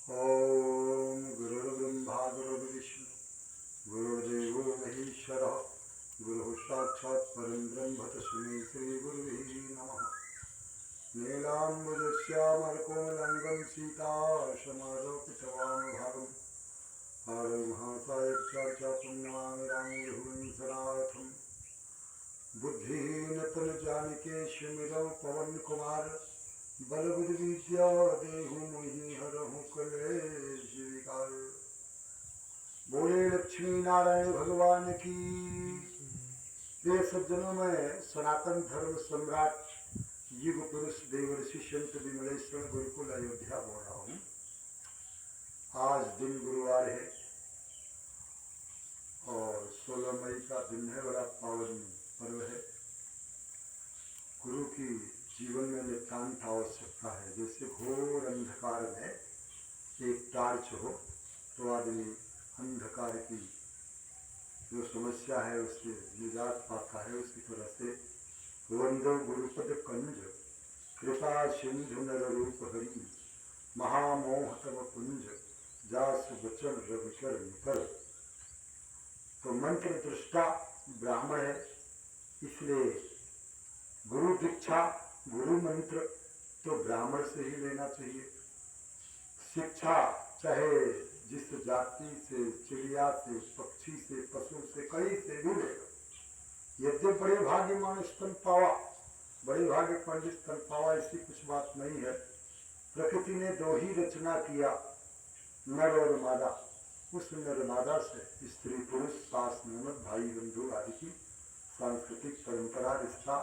ओम गुरुर्ब्रह्मा गुरुर्विष्णु गुरुर्देवो महेश्वरः गुरुः साक्षात् परं ब्रह्म तस्मै श्रीगुरुवे नमः। नीलाम्बुजश्यामलकोमलाङ्गं सीतासमारोपितवामभागं हरमहासायक्षाख्यातं नमामि रामं सनाथम्। बुद्धिहीन तनु जानिके सुमिरौ पवन कुमार बल बुद्धि विद्या देहु मोहि हरहु कलेश विकार। बोले लक्ष्मी नारायण भगवान की। प्रिय सज्जनों में सनातन धर्म सम्राट युग पुरुष देवर्षि संत विमलेश्वर गुरुकुल अयोध्या बोल रहा हूँ। आज दिन गुरुवार है और 16 मई का दिन है। बड़ा पावन पर्व है। गुरु की जीवन में नितांत आवश्यकता है। जैसे घोर अंधकार में एक टार्च हो तो आदमी अंधकार की जो समस्या है उससे निजात पाता है, उसी तरह से वंदो गुरुपद कंज कृपा सिंधु नर रूप हरि महामोह तव कुंज जास बचन रविकर निकर। तो मंत्र दृष्टा ब्राह्मण है, इसलिए गुरु दीक्षा गुरु मंत्र तो ब्राह्मण से ही लेना चाहिए। शिक्षा चाहे जिस जाति से, चिड़िया से, पक्षी से, पशु से, कहीं से भी लेगा। यद्य बड़े भाग्य मानुष तन पावा, बड़े भाग्य पंडित तन पावा, ऐसी कुछ बात नहीं है। प्रकृति ने दो ही रचना किया, नर और मादा। उस नर मादा से स्त्री पुरुष सास ननद भाई बंधु आदि की सांस्कृतिक परंपरा रिश्ता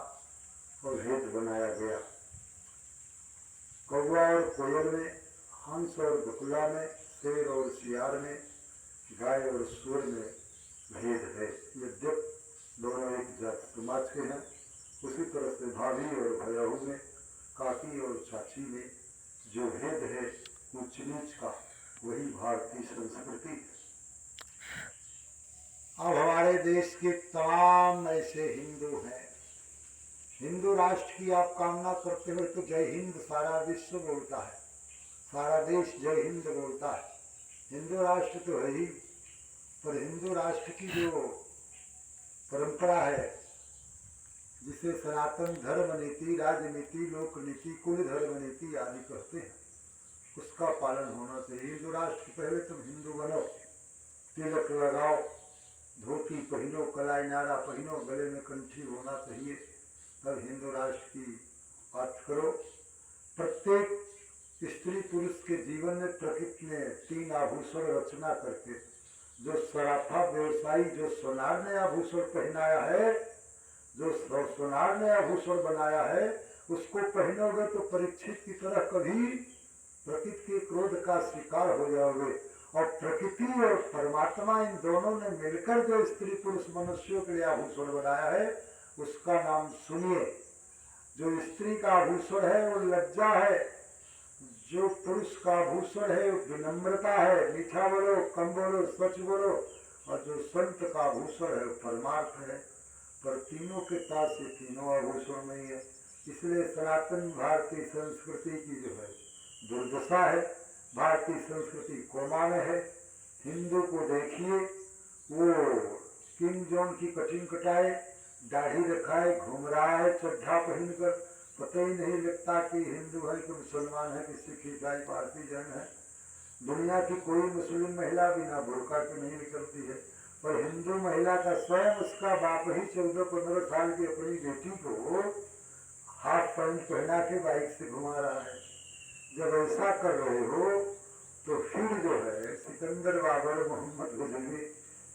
और भेद बनाया गया। कौवा और कोयल में, हंस और बकुला में, शेर और सियार में, गाय और सूअर में भेद है। यद्यप दोनों एक जात समाज के हैं, उसी तरह से भाभी और भैयाहू में, काकी और चाची में जो भेद है ऊंच नीच का, वही भारतीय संस्कृति। अब हमारे देश के तमाम ऐसे हिंदू हैं। हिंदू राष्ट्र की आप कामना करते हो तो जय हिंद सारा विश्व बोलता है, सारा देश जय हिंद बोलता है। हिंदू राष्ट्र तो है ही, पर हिंदू राष्ट्र की जो परंपरा है, जिसे सनातन धर्म नीति, राजनीति, लोक नीति, कुल धर्म नीति आदि कहते हैं, उसका पालन होना चाहिए। हिंदू राष्ट्र पहले तुम हिंदू बनो, तिलक लगाओ, धोती पहनो, कलाई नारा पहनो, गले में कंठी होना चाहिए, तब हिंदू राष्ट्र की बात करो। प्रत्येक स्त्री पुरुष के जीवन में प्रकृति ने 3 आभूषण रचना करके, जो सराफा व्यवसायी जो सोनार ने आभूषण पहनाया है, जो सोनार ने आभूषण बनाया है, उसको पहनोगे तो परीक्षित की तरह कभी प्रकृति के क्रोध का शिकार हो जाओगे। और प्रकृति और परमात्मा इन दोनों ने मिलकर जो स्त्री पुरुष मनुष्यों के लिए आभूषण बनाया है, उसका नाम सुनिए। जो स्त्री का आभूषण है वो लज्जा है, जो पुरुष का आभूषण है वो विनम्रता है, मीठा बोलो, कम बोलो, सच बोलो। और जो संत का आभूषण है वो परमार्थ है। पर तीनों के पास ये तीनों आभूषण नहीं है। इसलिए सनातन भारतीय संस्कृति की जो है दुर्दशा है। भारतीय संस्कृति कोमा में है। हिंदू को देखिए, वो किम जोन की कटिंग कटाए, दाढ़ी रखाए, घूम रहा है चड्ढा पहनकर, पता ही नहीं लगता कि हिंदू है कि मुसलमान है कि सिख ईसाई पारसी जैन है। दुनिया की कोई मुस्लिम महिला बिना बुर्का के नहीं निकलती है, पर हिंदू महिला का स्वयं उसका बाप ही 14-15 साल की अपनी बेटी को हाफ पैंट पहना के बाइक से घुमा रहा है। जब ऐसा कर रहे हो तो फिर जो है सिकंदर, बाबर, मोहम्मद गजनवी,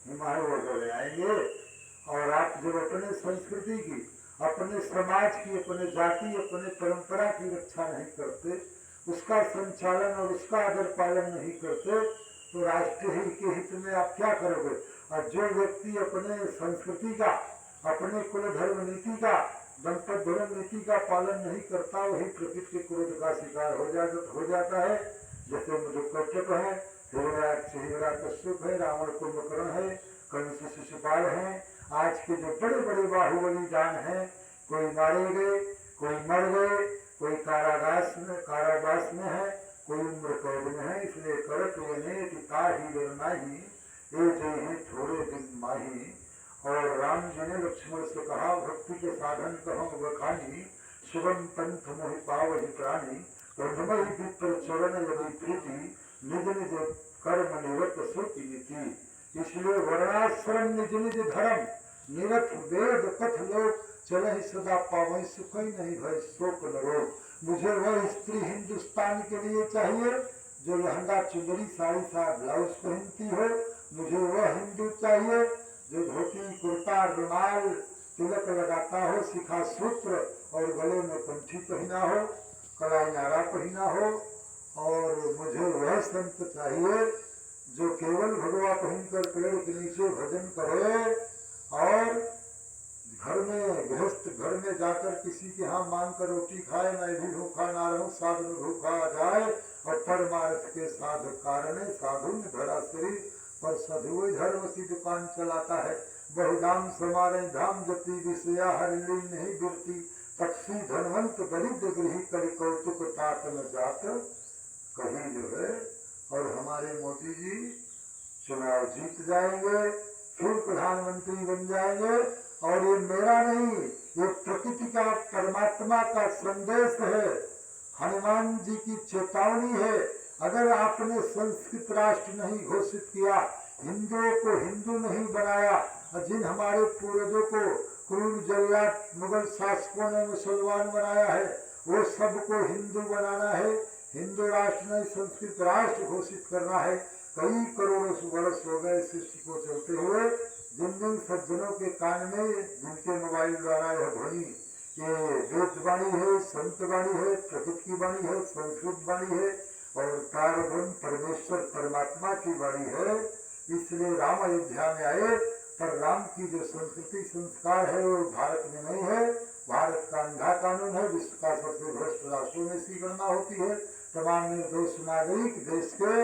हुमायूं वगैरह आएंगे। और आप जब अपने संस्कृति की, अपने समाज की, अपने जाति, अपने परंपरा की रक्षा नहीं करते, उसका संचालन और उसका आदर पालन नहीं करते, तो राष्ट्र के हित में आप क्या करोगे। और जो व्यक्ति अपने संस्कृति का, अपने कुल धर्म नीति का, दंपत धर्म नीति का पालन नहीं करता, वही प्रकृति के क्रोध का शिकार हो जाता है। जैसे मधुकैटभ है, हिरण्यकश्यप है, रावण कुंभकर्ण है, कंस शिशुपाल है। आज के जो बड़े बड़े बाहुबली जान हैं, कोई मारे गए, कोई मर गए, कोई कारावास में है, कोई उम्र कैद में है, इसलिए करत वने कि ताही डरनाही ये जय है थोड़े दिन माही। और राम जी ने लक्ष्मण से कहा, भक्ति के साधन कहूँ बखानी, सुगम पंथ मोहि पावहि प्राणी, प्रथम ही विप्र चरण यदि प्रीति, निज निज कर्म निरत सोचि नीति। इसलिए वर्णाश्रम निज निज धर्म, निरत वेद कथ लोक, चले सदा पावै सुख नहीं भय शोक न रोग। मुझे वह स्त्री हिंदुस्तान के लिए चाहिए जो लहंगा चुंदरी साड़ी साथ ब्लाउज पहनती हो। मुझे वह हिंदू चाहिए जो धोती कुर्ता रुमाल तिलक लगाता हो, शिखा सूत्र और गले में कंठी पहना हो, कलाई नारा पहना हो। और मुझे वह संत चाहिए जो केवल भगवा पहनकर पेड़ के नीचे भजन करे और घर में गृहस्थ घर में जाकर किसी के यहाँ मांग कर रोटी खाए, मैं भी भूखा ना रहूं साधु भूखा जाए। और परमार्थ के साध कारण साधु ने धरा शरीर पर साधु धर्म की दुकान चलाता है। बहुधाम समारे धाम जति विषया हर लीन नहीं गिरती, तपसी धनवंत दरिद्र गृही कर कौतुक तात न जात कहीं जो है। और हमारे मोदी जी चुनाव जीत जाएंगे, फिर प्रधानमंत्री बन जाएंगे। और ये मेरा नहीं, ये प्रकृति का परमात्मा का संदेश है, हनुमान जी की चेतावनी है। अगर आपने संस्कृत राष्ट्र नहीं घोषित किया, हिंदुओं को हिंदू नहीं बनाया, जिन हमारे पूर्वजों को क्रूर जल्लाद मुगल शासकों ने मुसलमान बनाया है, वो सबको हिंदू बनाना है। हिंदू राष्ट्र नहीं संस्कृत राष्ट्र घोषित करना है। कई करोड़ों वर्ष हो गए सृष्टि को चलते हुए। जिन जिन सज्जनों के कान में जिनके मोबाइल द्वारा यह ध्वनि ये वेद वाणी है, संत वाणी है, प्रकृति की वाणी है, संस्कृत वाणी है और पारब्रह्म परमेश्वर परमात्मा की वाणी है। इसलिए राम अयोध्या में आए, पर राम की जो संस्कृति संस्कार है वो भारत में नहीं है। भारत का अंधा कानून है, विश्व का सबसे भ्रष्ट राष्ट्रों में इसकी गणना होती है। तमाम निर्दोष नागरिक देश के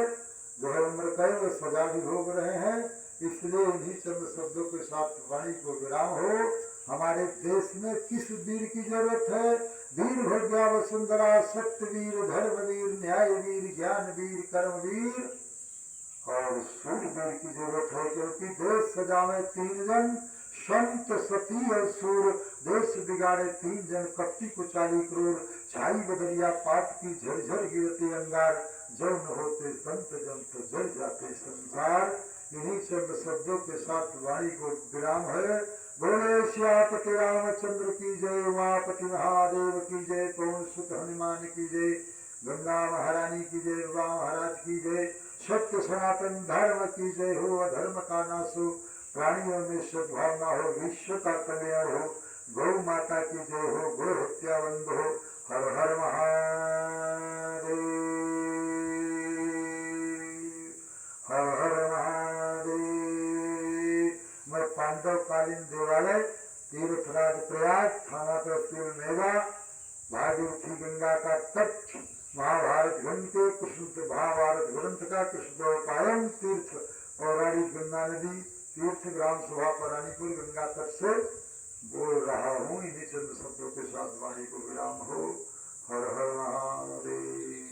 जो है उम्र कैद व सजा भी भोग रहे हैं। इसलिए इन्हीं चंद शब्दों के साथ वाणी को विराम हो। हमारे देश में किस वीर की जरूरत है? वीर भोग्या वसुंधरा, सत्य वीर, धर्म वीर, न्याय वीर, ज्ञान वीर, कर्म वीर और सूरवीर की जरूरत है। क्योंकि देश सजावे 3 जन, संत सती और सूर। देश बिगाड़े 3 जन, कपटी को 40 क्रूर। छाई बदरिया पाप की झरझर गिरते अंगार, जब न होते संत जन तो जल जाते संसार। इन्हीं चंद शब्दों के साथ वाणी को विराम है। बोले श्यापति रामचंद्र की जय, उमापति महादेव की जय, पवन सुत हनुमान की जय, गंगा महारानी की जय, बाबा महाराज की जय। सत्य सनातन धर्म की जय हो, अधर्म का नाश हो, प्राणियों में सद्भावना हो, विश्व का कल्याण हो। गौ माता की जय हो, गौ हत्या बंद हो। हर हर महादेव, हर हर महादेव। मैं पांडवकालीन देवालय तीर्थराज प्रयाग, थाना तहसील मेवा, भागीरथी गंगा का तट, महाभारत ग्रंथ के कृष्ण महाभारत ग्रंथ का कृष्णोपायन तीर्थ, पौराणिक गंगा नदी तीर्थ, ग्राम सभा परानीपुर गंगा तट से बोल रहा हूँ। इन्हीं चंद शब्दों के साथ वाणी को विराम हो। हर हर महादेव।